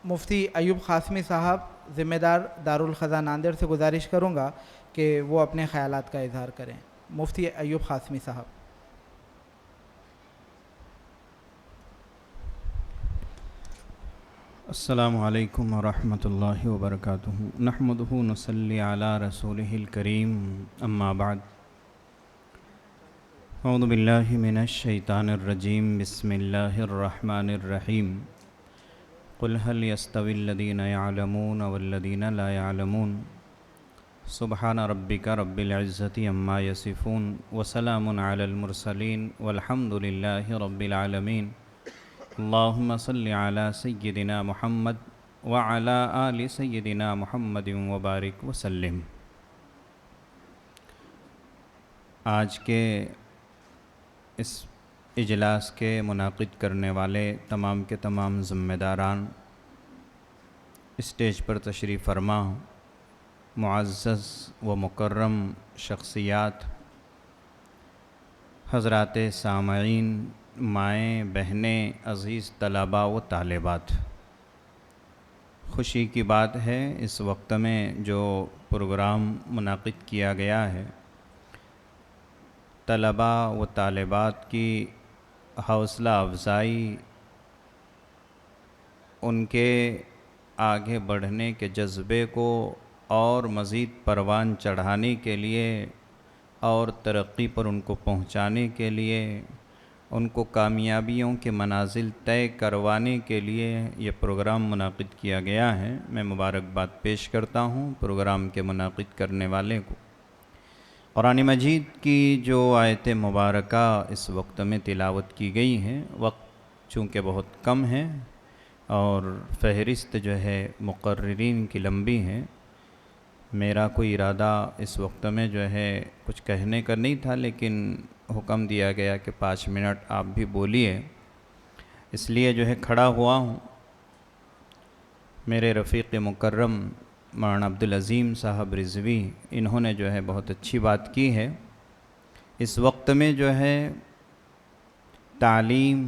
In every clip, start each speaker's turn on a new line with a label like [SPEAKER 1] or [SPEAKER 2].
[SPEAKER 1] مفتی ایوب قاسمی صاحب ذمہ دار الخزاں ناندیڑ سے گزارش کروں گا کہ وہ اپنے خیالات کا اظہار کریں. مفتی ایوب قاسمی صاحب.
[SPEAKER 2] السلام علیکم ورحمۃ اللہ وبرکاتہ. نحمدہ ونصلی علی رسولہ الکریم. اما بعد. اعوذ باللہ من الشیطان الرجیم. بسم اللہ الرحمن الرحیم. قل هل يستوي الذین يعلمون والذین لا يعلمون. سبحان ربک رب العزۃ عما یصفون وسلام علی المرسلین والحمد للہ رب العالمین. اللہم صلی علی سیدنا محمد وعلی آل سیدنا محمد وبارک وسلم. آج کے اس اجلاس کے منعقد کرنے والے تمام کے تمام ذمہ داران، اسٹیج پر تشریف فرما معزز و مکرم شخصیات، حضرات سامعین، مائیں بہنیں، عزیز طلباء و طالبات، خوشی کی بات ہے اس وقت میں جو پروگرام منعقد کیا گیا ہے طلباء و طالبات کی حوصلہ افزائی، ان کے آگے بڑھنے کے جذبے کو اور مزید پروان چڑھانے کے لیے اور ترقی پر ان کو پہنچانے کے لیے، ان کو کامیابیوں کے منازل طے کروانے کے لیے یہ پروگرام منعقد کیا گیا ہے. میں مبارکباد پیش کرتا ہوں پروگرام کے منعقد کرنے والے کو. قرآن مجید کی جو آیت مبارکہ اس وقت میں تلاوت کی گئی ہیں، وقت چونکہ بہت کم ہے اور فہرست جو ہے مقررین کی لمبی ہے، میرا کوئی ارادہ اس وقت میں جو ہے کچھ کہنے کا نہیں تھا، لیکن حکم دیا گیا کہ 5 منٹ آپ بھی بولیے، اس لیے جو ہے کھڑا ہوا ہوں. میرے رفیق مکرم مولانا عبدالعظیم صاحب رضوی، انہوں نے جو ہے بہت اچھی بات کی ہے. اس وقت میں جو ہے تعلیم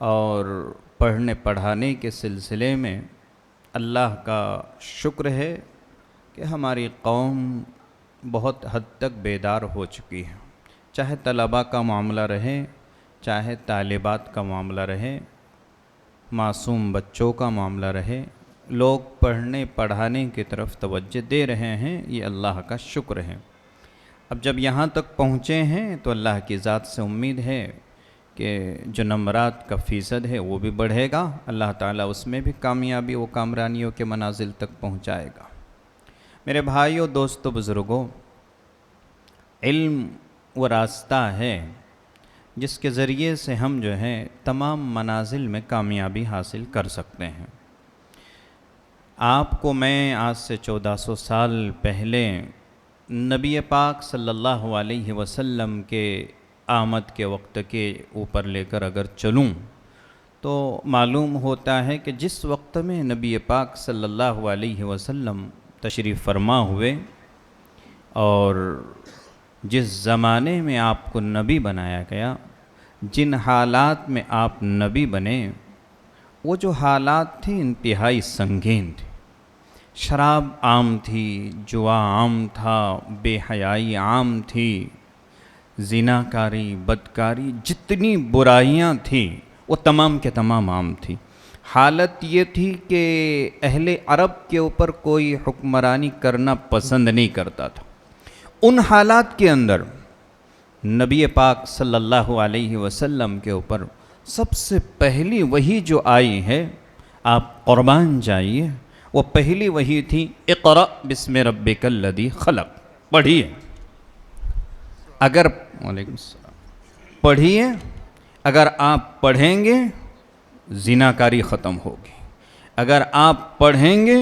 [SPEAKER 2] اور پڑھنے پڑھانے کے سلسلے میں اللہ کا شکر ہے کہ ہماری قوم بہت حد تک بیدار ہو چکی ہے. چاہے طلباء کا معاملہ رہے، چاہے طالبات کا معاملہ رہے، معصوم بچوں کا معاملہ رہے، لوگ پڑھنے پڑھانے کی طرف توجہ دے رہے ہیں. یہ اللہ کا شکر ہے. اب جب یہاں تک پہنچے ہیں تو اللہ کی ذات سے امید ہے کہ جو نمبرات کا فیصد ہے وہ بھی بڑھے گا. اللہ تعالیٰ اس میں بھی کامیابی و کامرانیوں کے منازل تک پہنچائے گا. میرے بھائیوں، دوستو، بزرگوں، علم وہ راستہ ہے جس کے ذریعے سے ہم جو ہے تمام منازل میں کامیابی حاصل کر سکتے ہیں. آپ کو میں آج سے 1400 سال پہلے نبی پاک صلی اللہ علیہ وسلم کے آمد کے وقت کے اوپر لے کر اگر چلوں تو معلوم ہوتا ہے کہ جس وقت میں نبی پاک صلی اللہ علیہ وسلم تشریف فرما ہوئے اور جس زمانے میں آپ کو نبی بنایا گیا، جن حالات میں آپ نبی بنے، وہ جو حالات تھے انتہائی سنگین تھے. شراب عام تھی، جوا عام تھا، بے حیائی عام تھی، زناکاری، بدکاری، جتنی برائیاں تھیں وہ تمام کے تمام عام تھی. حالت یہ تھی کہ اہل عرب کے اوپر کوئی حکمرانی کرنا پسند نہیں کرتا تھا. ان حالات کے اندر نبی پاک صلی اللہ علیہ وسلم کے اوپر سب سے پہلی وحی جو آئی ہے، آپ قربان جائیے، وہ پہلی وحی تھی اقرأ بسم ربک الذی خلق. پڑھیے، اگر وعلیکم السلام، پڑھیے، اگر آپ پڑھیں گے زناکاری ختم ہوگی، اگر آپ پڑھیں گے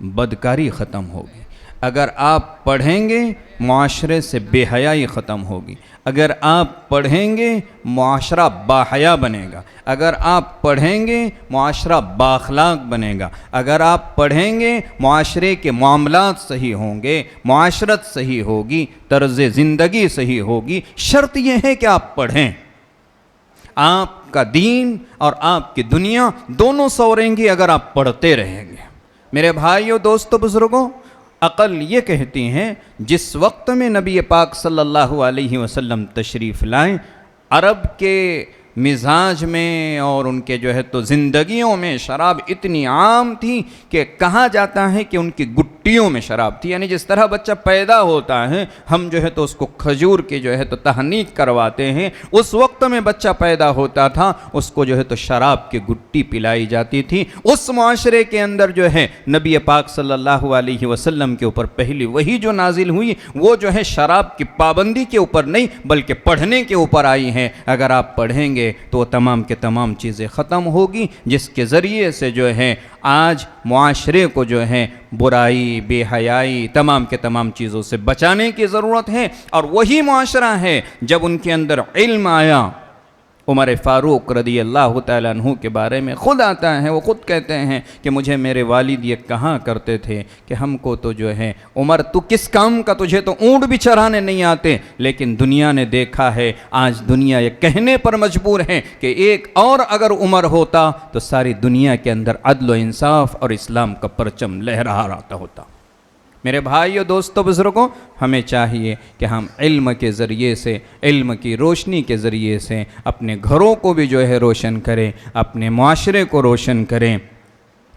[SPEAKER 2] بدکاری ختم ہوگی، اگر آپ پڑھیں گے معاشرے سے بے حیائی ختم ہوگی، اگر آپ پڑھیں گے معاشرہ باحیا بنے گا، اگر آپ پڑھیں گے معاشرہ بااخلاق بنے گا، اگر آپ پڑھیں گے معاشرے کے معاملات صحیح ہوں گے، معاشرت صحیح ہوگی، طرز زندگی صحیح ہوگی. شرط یہ ہے کہ آپ پڑھیں. آپ کا دین اور آپ کی دنیا دونوں سوریں گی اگر آپ پڑھتے رہیں گے۔ میرے بھائیوں، دوستو، بزرگوں، عقل یہ کہتی ہیں جس وقت میں نبی پاک صلی اللہ علیہ وسلم تشریف لائیں، عرب کے مزاج میں اور ان کے جو ہے تو زندگیوں میں شراب اتنی عام تھی کہ کہا جاتا ہے کہ ان کی گٹیوں میں شراب تھی، یعنی جس طرح بچہ پیدا ہوتا ہے ہم جو ہے تو اس کو کھجور کی جو ہے تو تہنیک کرواتے ہیں، اس وقت میں بچہ پیدا ہوتا تھا اس کو جو ہے تو شراب کی گٹی پلائی جاتی تھی۔ اس معاشرے کے اندر جو ہے نبی پاک صلی اللہ علیہ وسلم کے اوپر پہلی وحی جو نازل ہوئی وہ جو ہے شراب کی پابندی کے اوپر نہیں بلکہ پڑھنے کے اوپر آئی ہے۔ اگر آپ پڑھیں گے تو وہ تمام کے تمام چیزیں ختم ہوگی، جس کے ذریعے سے جو ہے آج معاشرے کو جو ہے برائی، بے حیائی، تمام کے تمام چیزوں سے بچانے کی ضرورت ہے۔ اور وہی معاشرہ ہے جب ان کے اندر علم آیا۔ عمر فاروق رضی اللہ تعالیٰ عنہ کے بارے میں خود آتا ہے، وہ خود کہتے ہیں کہ مجھے میرے والد یہ کہا کرتے تھے کہ ہم کو تو جو ہے عمر تو کس کام کا، تجھے تو اونٹ بھی چرانے نہیں آتے، لیکن دنیا نے دیکھا ہے آج دنیا یہ کہنے پر مجبور ہے کہ ایک اور اگر عمر ہوتا تو ساری دنیا کے اندر عدل و انصاف اور اسلام کا پرچم لہرا رہا ہوتا۔ میرے بھائیو، دوستو، بزرگوں، ہمیں چاہیے کہ ہم علم کے ذریعے سے، علم کی روشنی کے ذریعے سے اپنے گھروں کو بھی جو ہے روشن کریں، اپنے معاشرے کو روشن کریں،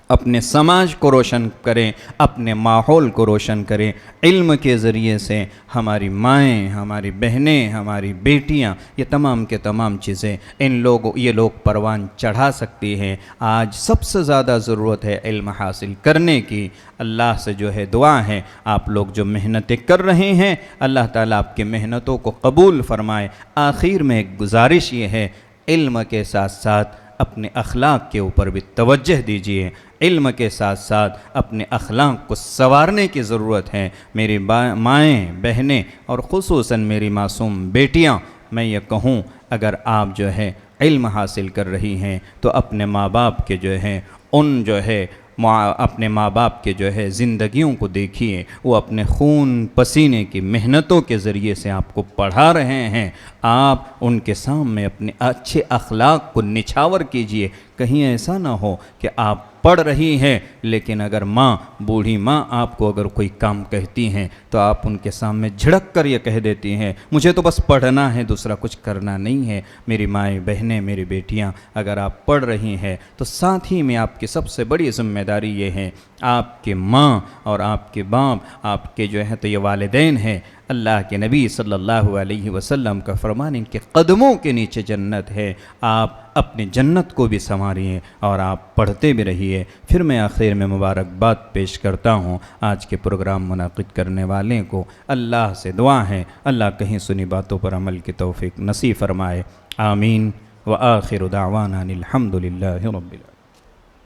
[SPEAKER 2] اپنے سماج کو روشن کریں، اپنے ماحول کو روشن کریں۔ علم کے ذریعے سے ہماری مائیں، ہماری بہنیں، ہماری بیٹیاں، یہ تمام کے تمام چیزیں یہ لوگ پروان چڑھا سکتی ہیں۔ آج سب سے زیادہ ضرورت ہے علم حاصل کرنے کی۔ اللہ سے جو ہے دعا ہے آپ لوگ جو محنتیں کر رہے ہیں اللہ تعالیٰ آپ کی محنتوں کو قبول فرمائے۔ آخر میں ایک گزارش یہ ہے، علم کے ساتھ ساتھ اپنے اخلاق کے اوپر بھی توجہ دیجیے۔ علم کے ساتھ ساتھ اپنے اخلاق کو سنوارنے کی ضرورت ہے۔ میری مائیں، بہنیں اور خصوصاً میری معصوم بیٹیاں، میں یہ کہوں اگر آپ جو ہے علم حاصل کر رہی ہیں تو اپنے ماں باپ کے جو ہے اپنے ماں باپ کے جو ہے زندگیوں کو دیکھیے، وہ اپنے خون پسینے کی محنتوں کے ذریعے سے آپ کو پڑھا رہے ہیں۔ آپ ان کے سامنے اپنے اچھے اخلاق کو نچھاور کیجئے۔ کہیں ایسا نہ ہو کہ آپ پڑھ رہی ہیں لیکن اگر بوڑھی ماں آپ کو اگر کوئی کام کہتی ہیں تو آپ ان کے سامنے جھڑک کر یہ کہہ دیتی ہیں مجھے تو بس پڑھنا ہے، دوسرا کچھ کرنا نہیں ہے۔ میری مائیں، بہنیں، میری بیٹیاں، اگر آپ پڑھ رہی ہیں تو ساتھ ہی میں آپ کی سب سے بڑی ذمہ داری یہ ہے، آپ کے ماں اور آپ کے باپ، آپ کے جو ہے تو یہ والدین ہیں۔ اللہ کے نبی صلی اللہ علیہ وسلم کا فرمان، ان کے قدموں کے نیچے جنت ہے۔ آپ اپنی جنت کو بھی سنواریے اور آپ پڑھتے بھی رہیے۔ پھر میں آخر میں مبارکباد پیش کرتا ہوں آج کے پروگرام منعقد کرنے والے کو۔ اللہ سے دعا ہے اللہ کہیں سنی باتوں پر عمل کی توفیق نصیب فرمائے۔ آمین۔ وآخر دعوانا الحمد للہ رب العالمین۔